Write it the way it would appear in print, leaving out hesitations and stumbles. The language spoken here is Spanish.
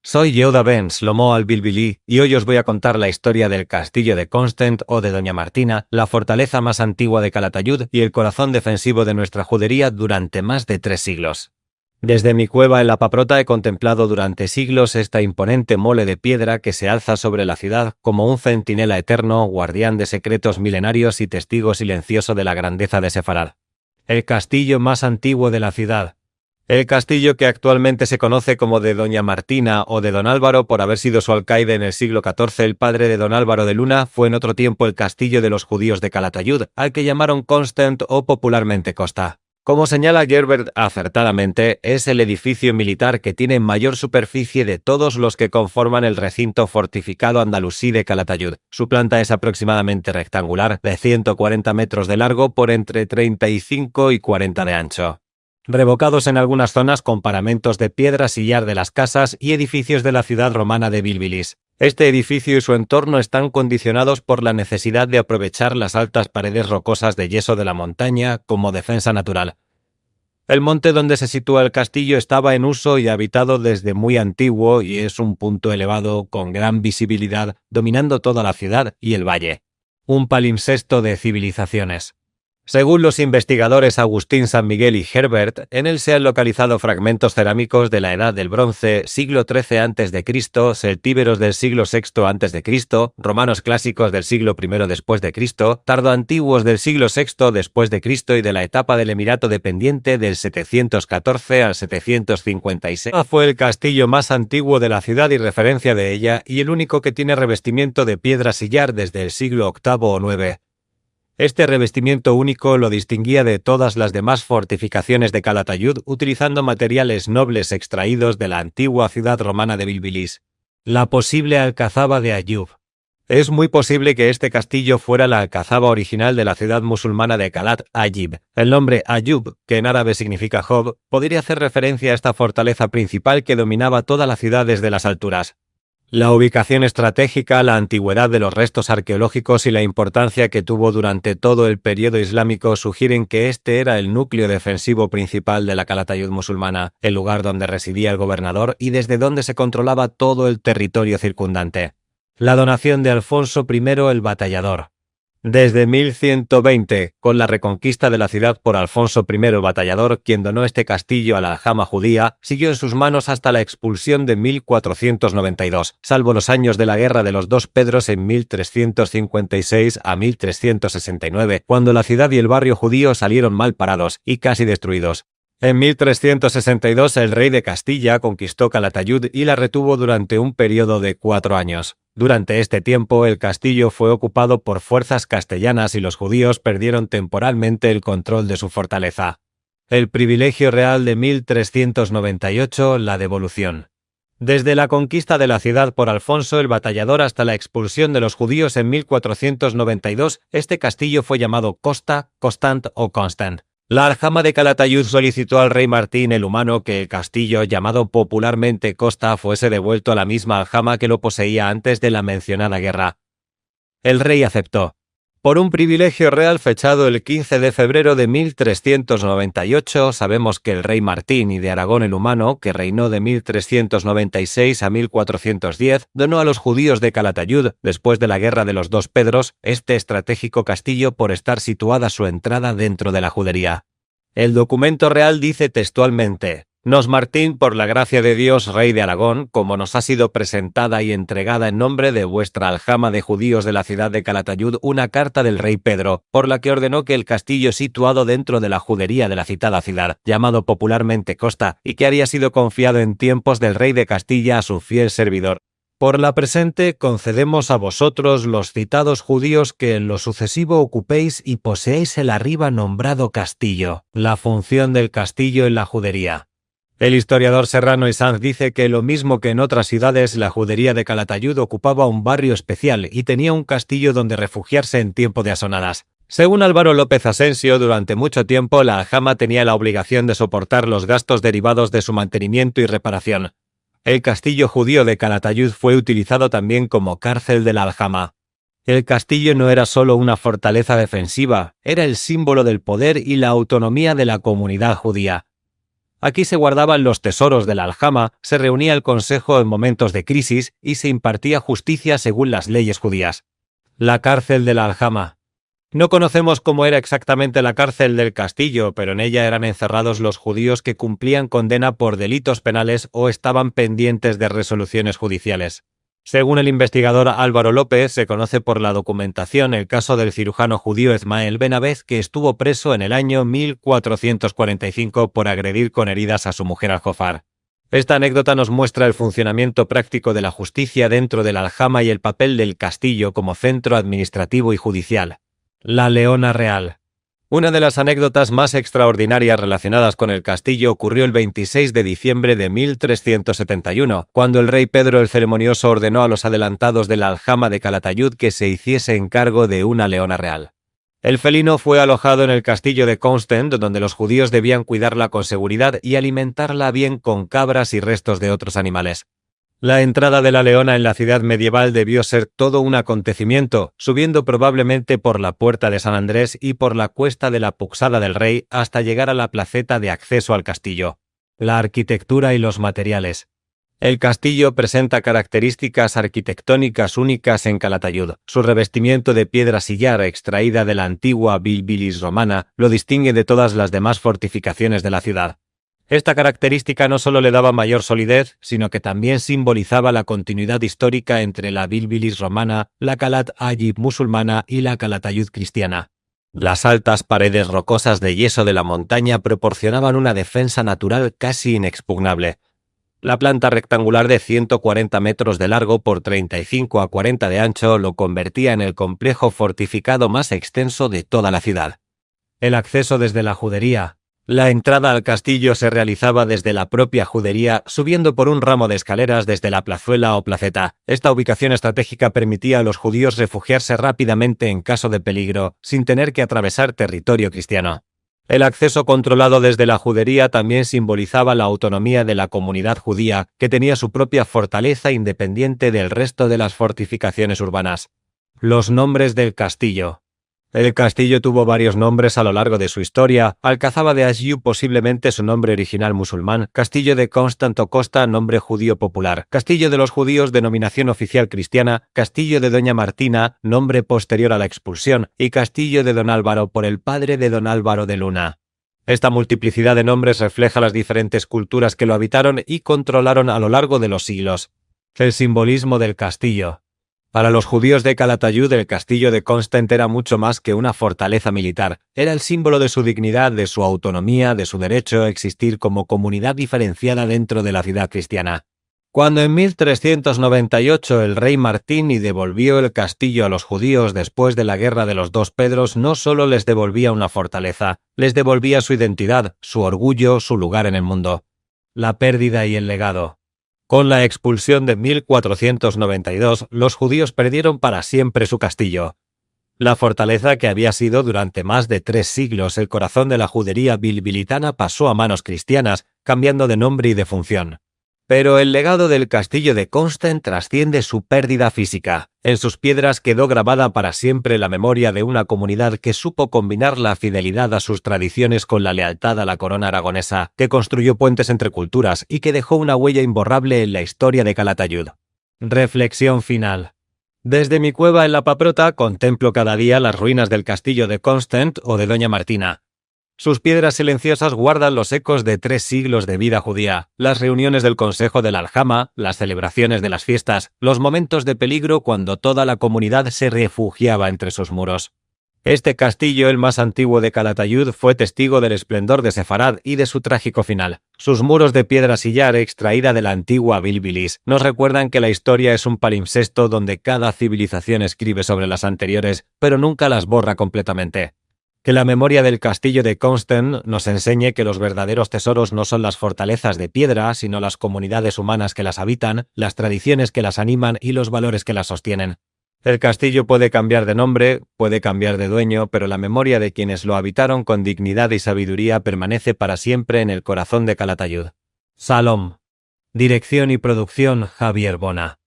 Soy Yehuda Ben Shlomo al-Bilbili y hoy os voy a contar la historia del castillo de Constant o de Doña Martina, la fortaleza más antigua de Calatayud y el corazón defensivo de nuestra judería durante más de 3 siglos. Desde mi cueva en la Paprota he contemplado durante siglos esta imponente mole de piedra que se alza sobre la ciudad como un centinela eterno, guardián de secretos milenarios y testigo silencioso de la grandeza de Sefarad. El castillo más antiguo de la ciudad. El castillo, que actualmente se conoce como de Doña Martina o de Don Álvaro por haber sido su alcaide en el siglo XIV, el padre de Don Álvaro de Luna, fue en otro tiempo el castillo de los judíos de Calatayud, al que llamaron Constant o popularmente Costa. Como señala Gerbert acertadamente, es el edificio militar que tiene mayor superficie de todos los que conforman el recinto fortificado andalusí de Calatayud. Su planta es aproximadamente rectangular, de 140 metros de largo por entre 35 y 40 de ancho. Revocados en algunas zonas con paramentos de piedra sillar de las casas y edificios de la ciudad romana de Bilbilis. Este edificio y su entorno están condicionados por la necesidad de aprovechar las altas paredes rocosas de yeso de la montaña como defensa natural. El monte donde se sitúa el castillo estaba en uso y habitado desde muy antiguo y es un punto elevado con gran visibilidad dominando toda la ciudad y el valle. Un palimpsesto de civilizaciones. Según los investigadores Agustín San Miguel y Herbert, en él se han localizado fragmentos cerámicos de la Edad del Bronce, siglo XIII a.C., celtíberos del siglo VI a.C., romanos clásicos del siglo I después de Cristo, tardoantiguos del siglo VI después de Cristo y de la etapa del Emirato dependiente del 714 al 756. Fue el castillo más antiguo de la ciudad y referencia de ella, y el único que tiene revestimiento de piedra sillar desde el siglo VIII o IX. Este revestimiento único lo distinguía de todas las demás fortificaciones de Calatayud utilizando materiales nobles extraídos de la antigua ciudad romana de Bilbilis. La posible alcazaba de Ayub. Es muy posible que este castillo fuera la alcazaba original de la ciudad musulmana de Calat Ayib. El nombre Ayub, que en árabe significa Job, podría hacer referencia a esta fortaleza principal que dominaba toda la ciudad desde las alturas. La ubicación estratégica, la antigüedad de los restos arqueológicos y la importancia que tuvo durante todo el periodo islámico sugieren que este era el núcleo defensivo principal de la Calatayud musulmana, el lugar donde residía el gobernador y desde donde se controlaba todo el territorio circundante. La donación de Alfonso I el Batallador. Desde 1120, con la reconquista de la ciudad por Alfonso I el Batallador, quien donó este castillo a la aljama judía, siguió en sus manos hasta la expulsión de 1492, salvo los años de la Guerra de los Dos Pedros en 1356 a 1369, cuando la ciudad y el barrio judío salieron mal parados y casi destruidos. En 1362 el rey de Castilla conquistó Calatayud y la retuvo durante un periodo de 4 años. Durante este tiempo el castillo fue ocupado por fuerzas castellanas y los judíos perdieron temporalmente el control de su fortaleza. El privilegio real de 1398, la devolución. Desde la conquista de la ciudad por Alfonso el Batallador hasta la expulsión de los judíos en 1492, este castillo fue llamado Costa, Constant o Constant. La aljama de Calatayud solicitó al rey Martín el Humano que el castillo, llamado popularmente Costa, fuese devuelto a la misma aljama que lo poseía antes de la mencionada guerra. El rey aceptó. Por un privilegio real fechado el 15 de febrero de 1398, sabemos que el rey Martín I de Aragón el Humano, que reinó de 1396 a 1410, donó a los judíos de Calatayud, después de la Guerra de los Dos Pedros, este estratégico castillo por estar situada su entrada dentro de la judería. El documento real dice textualmente: Nos Martín, por la gracia de Dios, rey de Aragón, como nos ha sido presentada y entregada en nombre de vuestra aljama de judíos de la ciudad de Calatayud una carta del rey Pedro, por la que ordenó que el castillo situado dentro de la judería de la citada ciudad, llamado popularmente Costa, y que había sido confiado en tiempos del rey de Castilla a su fiel servidor, por la presente concedemos a vosotros los citados judíos que en lo sucesivo ocupéis y poseéis el arriba nombrado castillo, la función del castillo en la judería. El historiador Serrano y Sanz dice que lo mismo que en otras ciudades, la judería de Calatayud ocupaba un barrio especial y tenía un castillo donde refugiarse en tiempo de asonadas. Según Álvaro López Asensio, durante mucho tiempo la aljama tenía la obligación de soportar los gastos derivados de su mantenimiento y reparación. El castillo judío de Calatayud fue utilizado también como cárcel de la aljama. El castillo no era solo una fortaleza defensiva, era el símbolo del poder y la autonomía de la comunidad judía. Aquí se guardaban los tesoros de la aljama, se reunía el consejo en momentos de crisis y se impartía justicia según las leyes judías. La cárcel de la aljama. No conocemos cómo era exactamente la cárcel del castillo, pero en ella eran encerrados los judíos que cumplían condena por delitos penales o estaban pendientes de resoluciones judiciales. Según el investigador Álvaro López, se conoce por la documentación el caso del cirujano judío Ismael Ben Abed, que estuvo preso en el año 1445 por agredir con heridas a su mujer Al-Jofar. Esta anécdota nos muestra el funcionamiento práctico de la justicia dentro de la aljama y el papel del castillo como centro administrativo y judicial. La Leona Real. Una de las anécdotas más extraordinarias relacionadas con el castillo ocurrió el 26 de diciembre de 1371, cuando el rey Pedro el Ceremonioso ordenó a los adelantados de la aljama de Calatayud que se hiciese encargo de una leona real. El felino fue alojado en el castillo de Constant, donde los judíos debían cuidarla con seguridad y alimentarla bien con cabras y restos de otros animales. La entrada de la leona en la ciudad medieval debió ser todo un acontecimiento, subiendo probablemente por la puerta de San Andrés y por la cuesta de la Puxada del Rey hasta llegar a la placeta de acceso al castillo. La arquitectura y los materiales. El castillo presenta características arquitectónicas únicas en Calatayud. Su revestimiento de piedra sillar extraída de la antigua Bilbilis romana lo distingue de todas las demás fortificaciones de la ciudad. Esta característica no solo le daba mayor solidez, sino que también simbolizaba la continuidad histórica entre la Bilbilis romana, la Calat Ayib musulmana y la Calatayud cristiana. Las altas paredes rocosas de yeso de la montaña proporcionaban una defensa natural casi inexpugnable. La planta rectangular de 140 metros de largo por 35 a 40 de ancho lo convertía en el complejo fortificado más extenso de toda la ciudad. El acceso desde la judería. La entrada al castillo se realizaba desde la propia judería, subiendo por un ramo de escaleras desde la plazuela o placeta. Esta ubicación estratégica permitía a los judíos refugiarse rápidamente en caso de peligro, sin tener que atravesar territorio cristiano. El acceso controlado desde la judería también simbolizaba la autonomía de la comunidad judía, que tenía su propia fortaleza independiente del resto de las fortificaciones urbanas. Los nombres del castillo. El castillo tuvo varios nombres a lo largo de su historia. Alcazaba de Asyub, posiblemente su nombre original musulmán; Castillo de Constanto Costa, nombre judío popular; Castillo de los Judíos, denominación oficial cristiana; Castillo de Doña Martina, nombre posterior a la expulsión; y Castillo de Don Álvaro, por el padre de Don Álvaro de Luna. Esta multiplicidad de nombres refleja las diferentes culturas que lo habitaron y controlaron a lo largo de los siglos. El simbolismo del castillo. Para los judíos de Calatayud, el castillo de Constant era mucho más que una fortaleza militar. Era el símbolo de su dignidad, de su autonomía, de su derecho a existir como comunidad diferenciada dentro de la ciudad cristiana. Cuando en 1398 el rey Martín devolvió el castillo a los judíos después de la Guerra de los Dos Pedros, no solo les devolvía una fortaleza, les devolvía su identidad, su orgullo, su lugar en el mundo. La pérdida y el legado. Con la expulsión de 1492, los judíos perdieron para siempre su castillo. La fortaleza, que había sido durante más de 3 siglos el corazón de la judería bilbilitana, pasó a manos cristianas, cambiando de nombre y de función. Pero el legado del castillo de Constant trasciende su pérdida física. En sus piedras quedó grabada para siempre la memoria de una comunidad que supo combinar la fidelidad a sus tradiciones con la lealtad a la corona aragonesa, que construyó puentes entre culturas y que dejó una huella imborrable en la historia de Calatayud. Reflexión final. Desde mi cueva en la Paprota contemplo cada día las ruinas del castillo de Constant o de Doña Martina. Sus piedras silenciosas guardan los ecos de 3 siglos de vida judía, las reuniones del Consejo de la Aljama, las celebraciones de las fiestas, los momentos de peligro cuando toda la comunidad se refugiaba entre sus muros. Este castillo, el más antiguo de Calatayud, fue testigo del esplendor de Sefarad y de su trágico final. Sus muros de piedra sillar extraída de la antigua Bilbilis nos recuerdan que la historia es un palimpsesto donde cada civilización escribe sobre las anteriores, pero nunca las borra completamente. Que la memoria del castillo de Constant nos enseñe que los verdaderos tesoros no son las fortalezas de piedra, sino las comunidades humanas que las habitan, las tradiciones que las animan y los valores que las sostienen. El castillo puede cambiar de nombre, puede cambiar de dueño, pero la memoria de quienes lo habitaron con dignidad y sabiduría permanece para siempre en el corazón de Calatayud. Salom. Dirección y producción: Javier Bona.